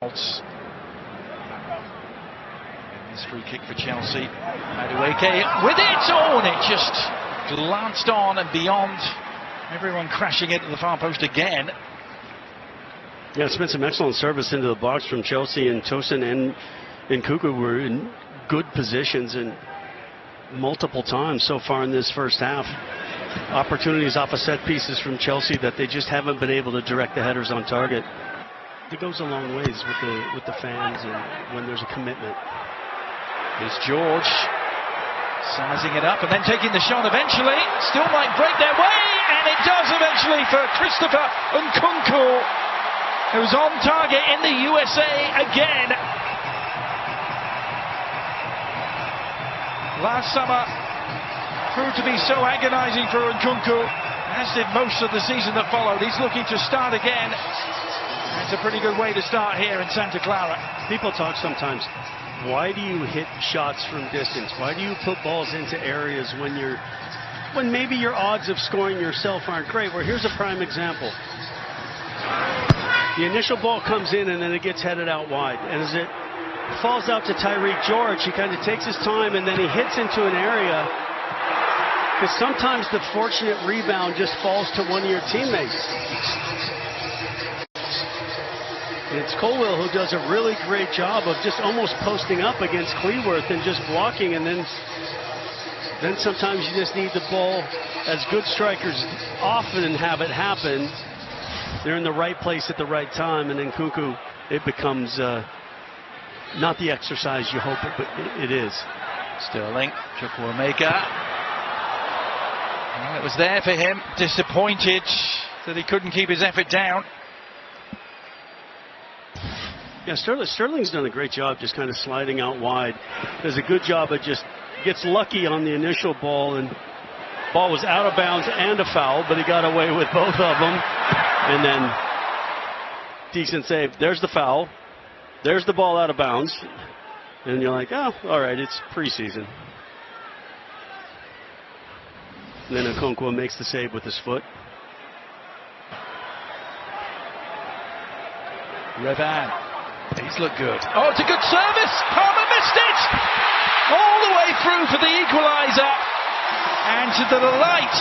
And this free kick for Chelsea. Madueke with it, and it just glanced on and beyond. Everyone crashing into the far post again. Yeah, it's been some excellent service into the box from Chelsea, and Tosin and Nkunku were in good positions and multiple times so far in this first half. Opportunities off of set pieces from Chelsea that they just haven't been able to direct the headers on target. It goes a long ways with the fans and when there's a commitment. Here's George sizing it up and then taking the shot eventually. Still might break their way, and it does eventually for Christopher Nkunku, who's on target in the USA again. Last summer proved to be so agonizing for Nkunku, as did most of the season that followed. He's looking to start again. It's a pretty good way to start here in Santa Clara. People talk sometimes, why do you hit shots from distance? Why do you put balls into areas when maybe your odds of scoring yourself aren't great? Well, here's a prime example. The initial ball comes in and then it gets headed out wide. And as it falls out to Tyreek George, he kind of takes his time and then he hits into an area. Because sometimes the fortunate rebound just falls to one of your teammates. And it's Colwell who does a really great job of just almost posting up against Cleworth and just blocking, and then sometimes you just need the ball, as good strikers often have it happen. They're in the right place at the right time, and then Nkunku, it becomes not the exercise you hope it, but it is. Sterling, Chukwuemeka. Well, it was there for him. Disappointed that he couldn't keep his effort down. Yeah, Sterling's done a great job just kind of sliding out wide. Does a good job of just gets lucky on the initial ball, and ball was out of bounds and a foul, but he got away with both of them. And then decent save. There's the foul. There's the ball out of bounds. And you're like, oh, all right, it's preseason. And then Nkunku makes the save with his foot. Revan. He's looked good. Oh, it's a good service. Palmer missed it. All the way through for the equaliser. And to the delight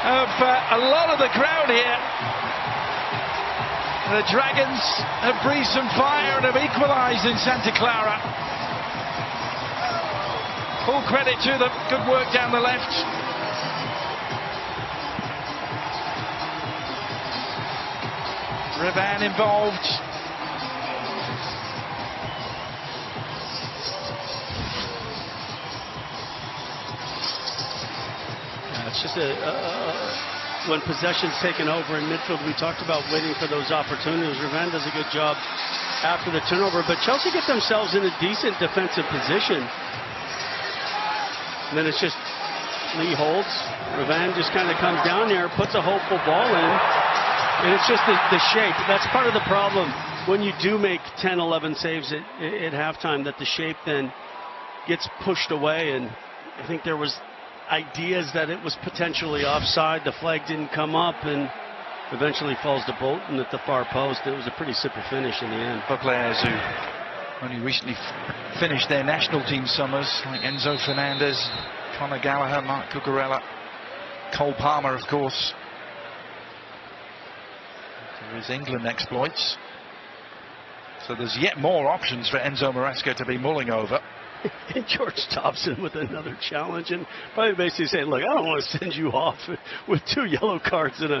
of a lot of the crowd here, the Dragons have breathed some fire and have equalised in Santa Clara. Full credit to them. Good work down the left. Revan involved. It's just when possession's taken over in midfield, we talked about waiting for those opportunities. Revan does a good job after the turnover, but Chelsea get themselves in a decent defensive position. And then it's just Lee holds. Revan just kind of comes down there, puts a hopeful ball in, and it's just the shape. That's part of the problem when you do make 10, 11 saves at halftime, that the shape then gets pushed away. And I think there was ideas that it was potentially offside. The flag didn't come up, and eventually falls to Bolton at the far post. It was a pretty simple finish in the end. For players who only recently finished their national team summers, like Enzo Fernandez, Conor Gallagher, Mark Cucurella, Cole Palmer, of course. There is England exploits. So there's yet more options for Enzo Maresca to be mulling over. And George Dobson with another challenge, and probably basically saying, look, I don't want to send you off with 2 yellow cards in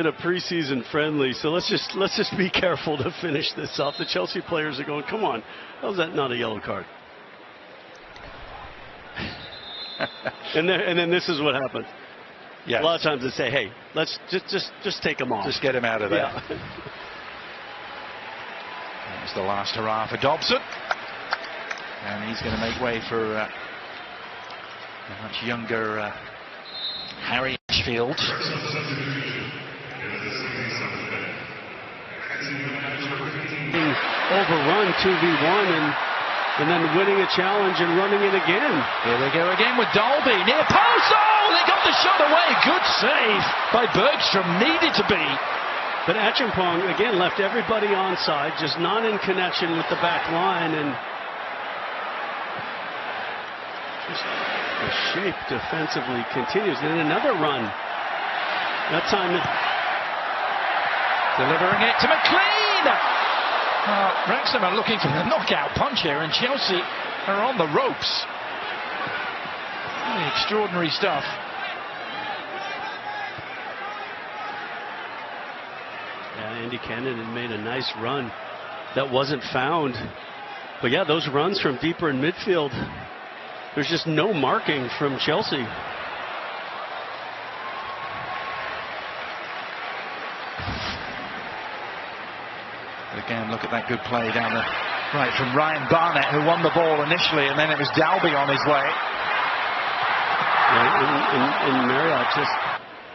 a preseason friendly, so let's just be careful to finish this off. The Chelsea players are going, come on, how's that not a yellow card? and then this is what happens. Yes. A lot of times they say, hey, let's just take him off. Just get him out of there. Yeah. That was the last hurrah for Dobson. And he's going to make way for a much younger Harry Ashfield. Overrun 2v1 and then winning a challenge and running it again. Here they go again with Dolby. Near post. Oh, they got the shot away. Good save by Bergstrom. Needed to be. But Acheampong, again, left everybody onside, just not in connection with the back line, and just the shape defensively continues. And another run. That time delivering it to McLean. Wrexham are looking for a knockout punch here, and Chelsea are on the ropes. Really extraordinary stuff. Yeah, Andy Cannon had made a nice run that wasn't found. But yeah, those runs from deeper in midfield, there's just no marking from Chelsea. Again, look at that good play down the right from Ryan Barnett, who won the ball initially, and then it was Dalby on his way. Yeah, and Marriott just,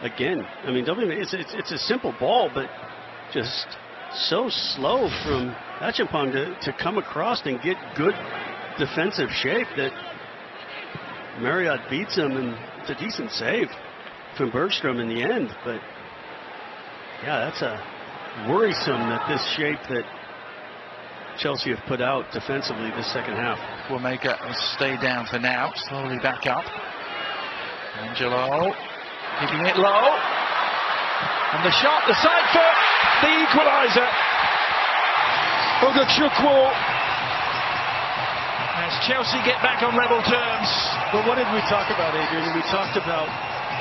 again, I mean, it's a simple ball, but just so slow from Acheampong to come across and get good defensive shape that Marriott beats him, and it's a decent save from Bergstrom in the end. But yeah, that's a worrisome that this shape that Chelsea have put out defensively this second half. Will make it stay down for now, slowly back up. Angelo keeping it low, and the shot, the side foot, the equaliser. Ogachukwu, as Chelsea get back on level terms. But what did we talk about, Adrian? We talked about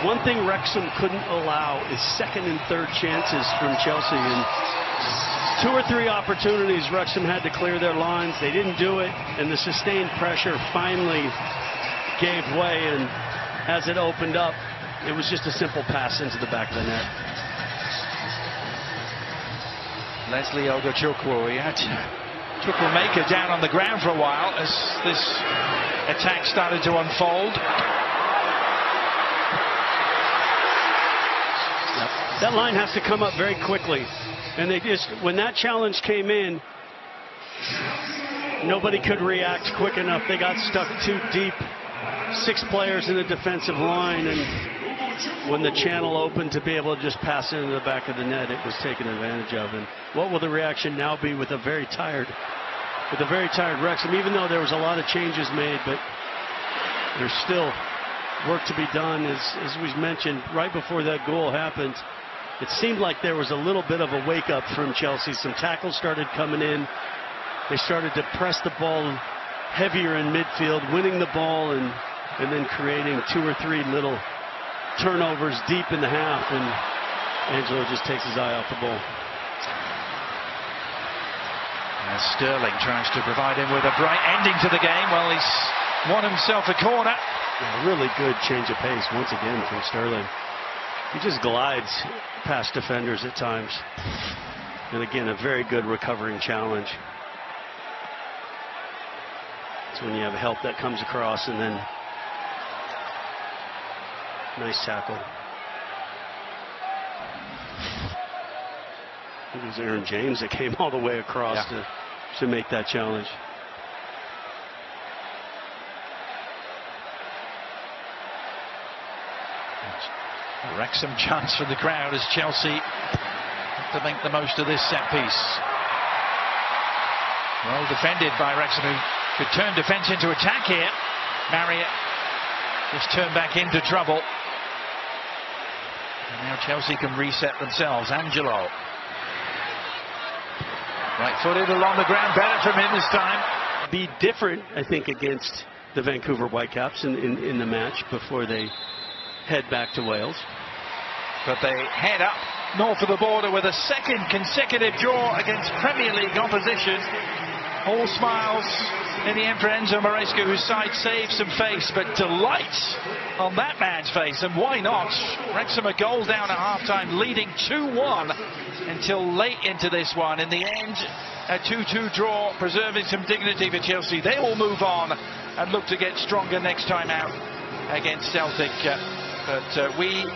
one thing Wrexham couldn't allow is second and third chances from Chelsea, and 2 or 3 opportunities Wrexham had to clear their lines. They didn't do it, and the sustained pressure finally gave way, and as it opened up, it was just a simple pass into the back of the net. Leslie Ogachukwu, he had Chukwuemeka down on the ground for a while as this attack started to unfold. That line has to come up very quickly, and they just, when that challenge came in, nobody could react quick enough. They got stuck too deep, 6 players in the defensive line, and when the channel opened to be able to just pass into the back of the net, it was taken advantage of. And what will the reaction now be with a very tired Wrexham? Even though there was a lot of changes made, but there's still work to be done. As we mentioned right before that goal happened, it seemed like there was a little bit of a wake-up from Chelsea. Some tackles started coming in. They started to press the ball heavier in midfield, winning the ball, and then creating 2 or 3 little turnovers deep in the half, and Angelo just takes his eye off the ball. As Sterling tries to provide him with a bright ending to the game. Well, he's won himself a corner. Yeah, really good change of pace once again from Sterling. He just glides past defenders at times. And again, a very good recovering challenge. It's when you have help that comes across, and then nice tackle. It was Aaron James that came all the way across to make that challenge. A Wrexham chance for the crowd as Chelsea have to make the most of this set piece. Well defended by Wrexham, who could turn defence into attack here. Marriott just turned back into trouble. And now Chelsea can reset themselves. Angelo. Right-footed along the ground, better from him this time. Be different, I think, against the Vancouver Whitecaps in the match before they head back to Wales. But they head up north of the border with a second consecutive draw against Premier League opposition. All smiles in the end for Enzo Maresca, whose side saved some face, but delight on that man's face. And why not? Wrexham a goal down at half-time, leading 2-1 until late into this one. In the end, a 2-2 draw, preserving some dignity for Chelsea. They will move on and look to get stronger next time out against Celtic. But we